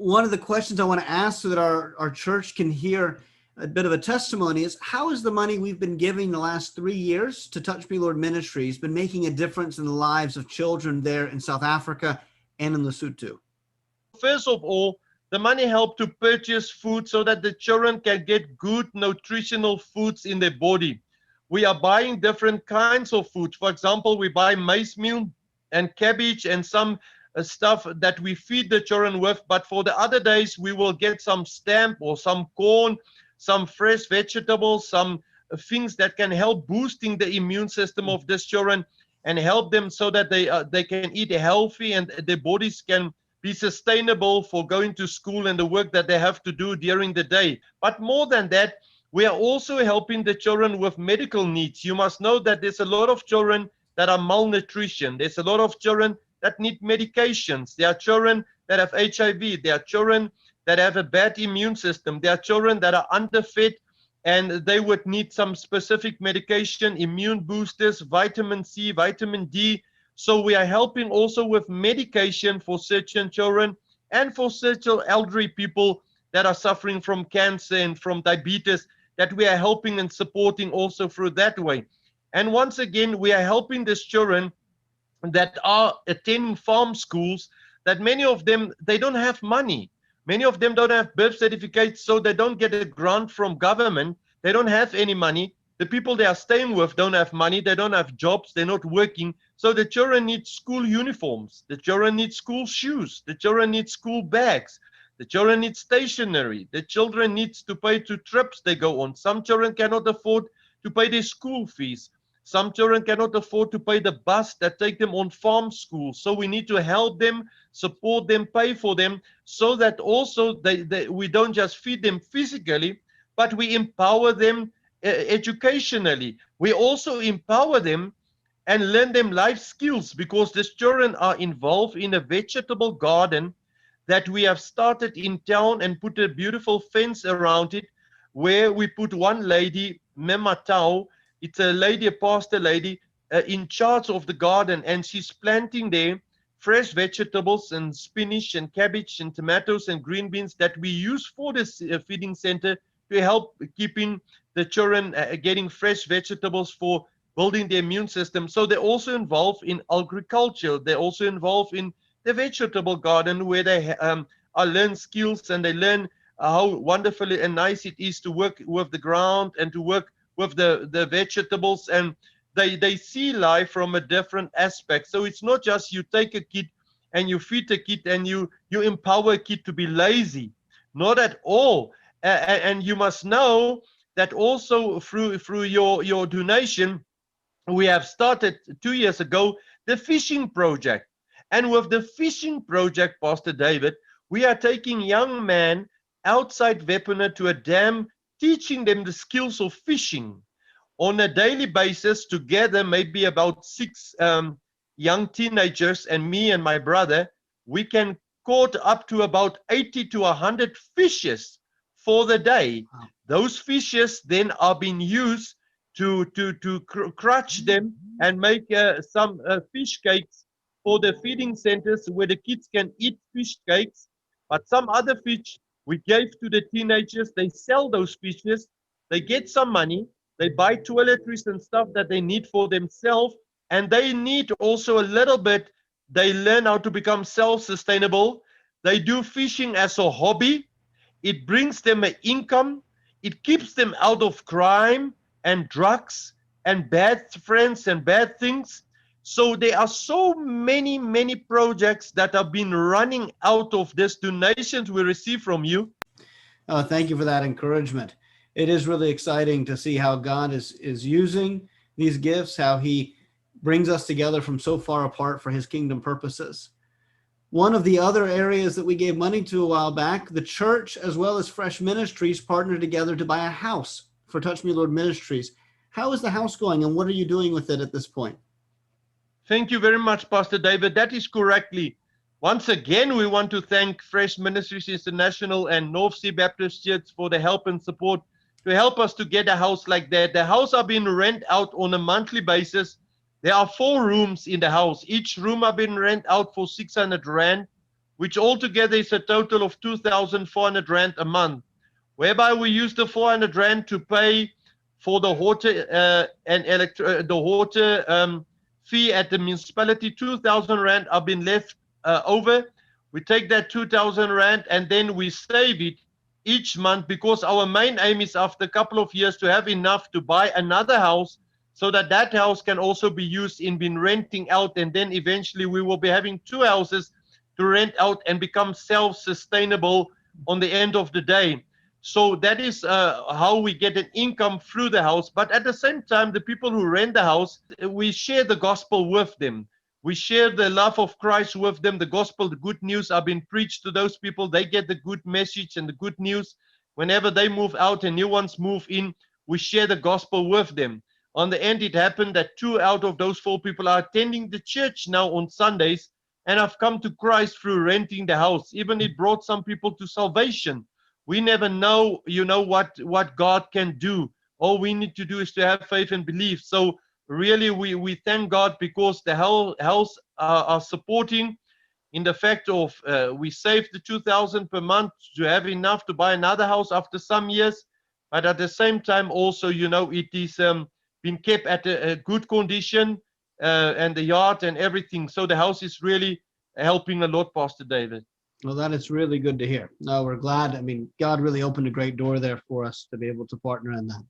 one of the questions I want to ask so that our church can hear a bit of a testimony is, how is the money we've been giving the last 3 years to Touch Me Lord Ministries been making a difference in the lives of children there in South Africa and in Lesotho? First of all, the money helped to purchase food so that the children can get good nutritional foods in their body. We are buying different kinds of food. For example, we buy maize meal and cabbage and some stuff that we feed the children with. But for the other days, we will get some stamp or some corn, some fresh vegetables, some things that can help boosting the immune system of these children and help them so that they can eat healthy and their bodies can be sustainable for going to school and the work that they have to do during the day. But more than that, we are also helping the children with medical needs. You must know that there's a lot of children that are malnutrition. There's a lot of children that need medications. There are children that have HIV. There are children that have a bad immune system. There are children that are underfed and they would need some specific medication, immune boosters, vitamin C, vitamin D. So we are helping also with medication for certain children and for certain elderly people that are suffering from cancer and from diabetes, that we are helping and supporting also through that way. And once again, we are helping these children that are attending farm schools, that many of them, they don't have money. Many of them don't have birth certificates, so they don't get a grant from government. They don't have any money. The people they are staying with don't have money. They don't have jobs. They're not working. So the children need school uniforms. The children need school shoes. The children need school bags. The children need stationery. The children need to pay to trips they go on. Some children cannot afford to pay their school fees. Some children cannot afford to pay the bus that take them on farm school. So we need to help them, support them, pay for them, so that also we don't just feed them physically, but we empower them educationally. We also empower them and learn them life skills, because these children are involved in a vegetable garden that we have started in town and put a beautiful fence around it, where we put one lady, Mema Tau, it's a lady, a pastor lady, in charge of the garden, and she's planting there fresh vegetables and spinach and cabbage and tomatoes and green beans that we use for this feeding center to help keeping the children getting fresh vegetables for building the immune system. So they're also involved in agriculture. They're also involved in the vegetable garden, where they learn skills and they learn how wonderful and nice it is to work with the ground and to work with the vegetables, and they see life from a different aspect. So it's not just you take a kid and you feed a kid and you empower a kid to be lazy. Not at all. And you must know that also through your donation, we have started 2 years ago the fishing project. And with the fishing project, Pastor David, we are taking young men outside Wepener to a dam, teaching them the skills of fishing on a daily basis. Together, maybe about 6 young teenagers and me and my brother, we can caught up to about 80 to 100 fishes for the day. Wow. Those fishes then are being used to crunch them and make some fish cakes for the feeding centers, where the kids can eat fish cakes. But some other fish we gave to the teenagers. They sell those fishes, they get some money, they buy toiletries and stuff that they need for themselves, and they need also a little bit, they learn how to become self-sustainable. They do fishing as a hobby. It brings them an income. It keeps them out of crime and drugs and bad friends and bad things. So there are so many projects that have been running out of this donations we receive from you. Oh, thank you for that encouragement. It is really exciting to see how God is using these gifts, how he brings us together from so far apart for his kingdom purposes. One of the other areas that we gave money to a while back, the church as well as Fresh Ministries partnered together to buy a house for Touch Me Lord Ministries. How is the house going, and what are you doing with it at this point? Thank you very much, Pastor David. That is correctly. Once again, we want to thank Fresh Ministries International and North Sea Baptist Church for the help and support to help us to get a house like that. The house are being rented out on a monthly basis. There are 4 rooms in the house. Each room are being rented out for 600 Rand which altogether is a total of 2,400 rand a month, whereby we use the 400 rand to pay for the water the water fee at the municipality. 2,000 rand have been left over. We take that 2,000 rand and then we save it each month, because our main aim is after a couple of years to have enough to buy another house, so that that house can also be used in being renting out, and then eventually we will be having two houses to rent out and become self-sustainable on the end of the day. So that is how we get an income through the house. But at the same time, the people who rent the house, we share the gospel with them. We share the love of Christ with them. The gospel, the good news are being preached to those people. They get the good message and the good news. Whenever they move out and new ones move in, we share the gospel with them. On the end, it happened that 2 out of those 4 people are attending the church now on Sundays and have come to Christ through renting the house. Even it brought some people to salvation. We never know, what God can do. All we need to do is to have faith and believe. So really, we thank God, because the house are supporting in the fact of we save the 2,000 per month to have enough to buy another house after some years. But at the same time also, it is been kept at a good condition, and the yard and everything. So the house is really helping a lot, Pastor David. Well, that is really good to hear. No, we're glad. I mean, God really opened a great door there for us to be able to partner in that.